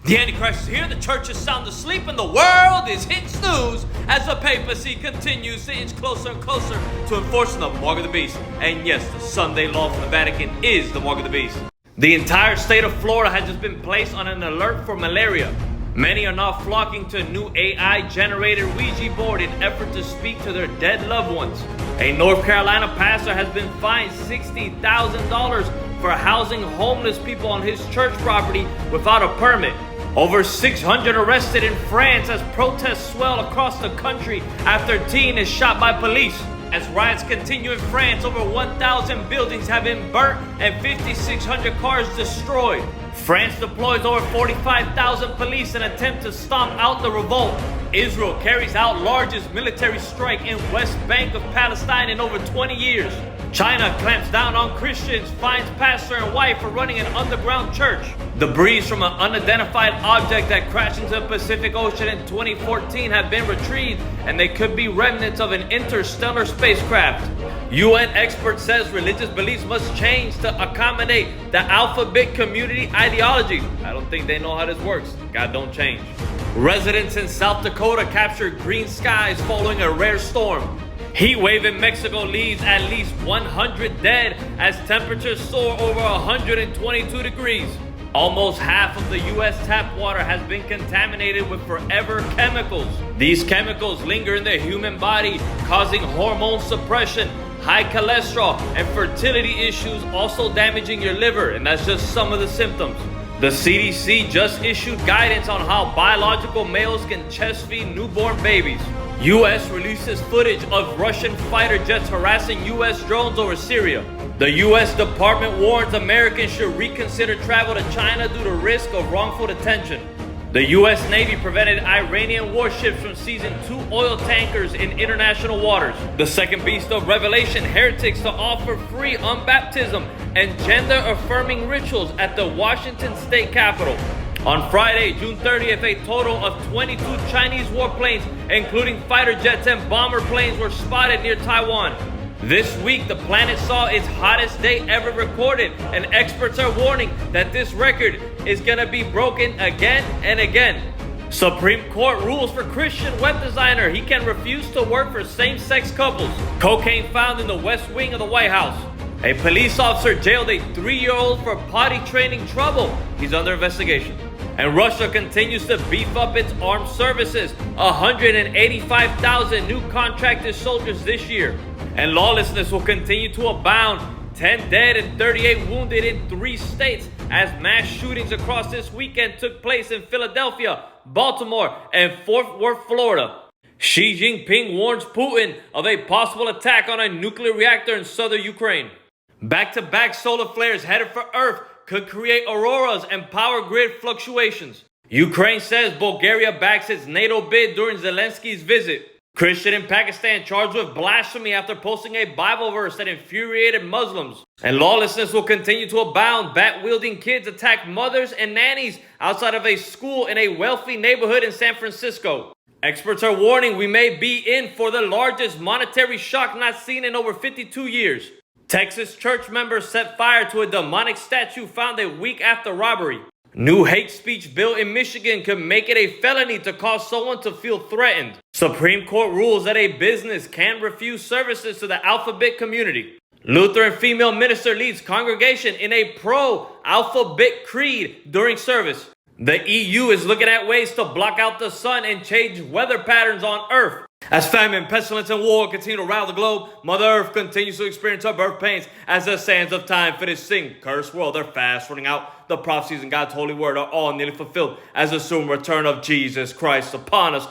The Antichrist is here, the church is sound asleep, and the world is hit snooze as the papacy continues to inch closer and closer to enforcing the mark of the beast. And yes, the Sunday law from the Vatican is the mark of the beast. The entire state of Florida has just been placed on an alert for malaria. Many are now flocking to a new AI-generated Ouija board in effort to speak to their dead loved ones. A North Carolina pastor has been fined $60,000 for housing homeless people on his church property without a permit. Over 600 arrested in France as protests swell across the country after a teen is shot by police. As riots continue in France, over 1,000 buildings have been burnt and 5,600 cars destroyed. France deploys over 45,000 police in an attempt to stomp out the revolt. Israel carries out largest military strike in West Bank of Palestine in over 20 years. China clamps down on Christians, finds pastor and wife for running an underground church. Debris from an unidentified object that crashed into the Pacific Ocean in 2014 have been retrieved, and they could be remnants of an interstellar spacecraft. UN expert says religious beliefs must change to accommodate the alphabet community ideology. I don't think they know how this works. God don't change. Residents in South Dakota captured green skies following a rare storm. Heat wave in Mexico leaves at least 100 dead as temperatures soar over 122 degrees. Almost half of the U.S. tap water has been contaminated with forever chemicals. These chemicals linger in the human body, causing hormone suppression, high cholesterol, and fertility issues, also damaging your liver, and that's just some of the symptoms. The CDC just issued guidance on how biological males can chest feed newborn babies. U.S. releases footage of Russian fighter jets harassing U.S. drones over Syria. The U.S. Department warns Americans should reconsider travel to China due to risk of wrongful detention. The U.S. Navy prevented Iranian warships from seizing 2 oil tankers in international waters. The second beast of Revelation, heretics to offer free unbaptism and gender-affirming rituals at the Washington State Capitol. On Friday, June 30th, a total of 22 Chinese warplanes, including fighter jets and bomber planes, were spotted near Taiwan. This week, the planet saw its hottest day ever recorded, and experts are warning that this record is gonna be broken again and again. Supreme Court rules for Christian web designer. He can refuse to work for same-sex couples. Cocaine found in the West Wing of the White House. A police officer jailed a 3-year-old for potty training trouble. He's under investigation. And Russia continues to beef up its armed services. 185,000 new contracted soldiers this year. And lawlessness will continue to abound. 10 dead and 38 wounded in 3 states as mass shootings across this weekend took place in Philadelphia, Baltimore, and Fort Worth, Florida. Xi Jinping warns Putin of a possible attack on a nuclear reactor in southern Ukraine. Back-to-back solar flares headed for Earth could create auroras and power grid fluctuations. Ukraine says Bulgaria backs its NATO bid during Zelensky's visit. Christian in Pakistan charged with blasphemy after posting a Bible verse that infuriated Muslims. And lawlessness will continue to abound. Bat-wielding kids attack mothers and nannies outside of a school in a wealthy neighborhood in San Francisco. Experts are warning we may be in for the largest monetary shock not seen in over 52 years. Texas church members set fire to a demonic statue found a week after robbery. New hate speech bill in Michigan could make it a felony to cause someone to feel threatened. Supreme Court rules that a business can refuse services to the alphabet community. Lutheran female minister leads congregation in a pro-alphabet creed during service. The EU is looking at ways to block out the sun and change weather patterns on Earth. As famine, pestilence, and war continue to rile the globe, Mother Earth continues to experience her birth pains as the sands of time finish sing. Cursed world, they're fast running out. The prophecies in God's holy word are all nearly fulfilled as the soon return of Jesus Christ upon us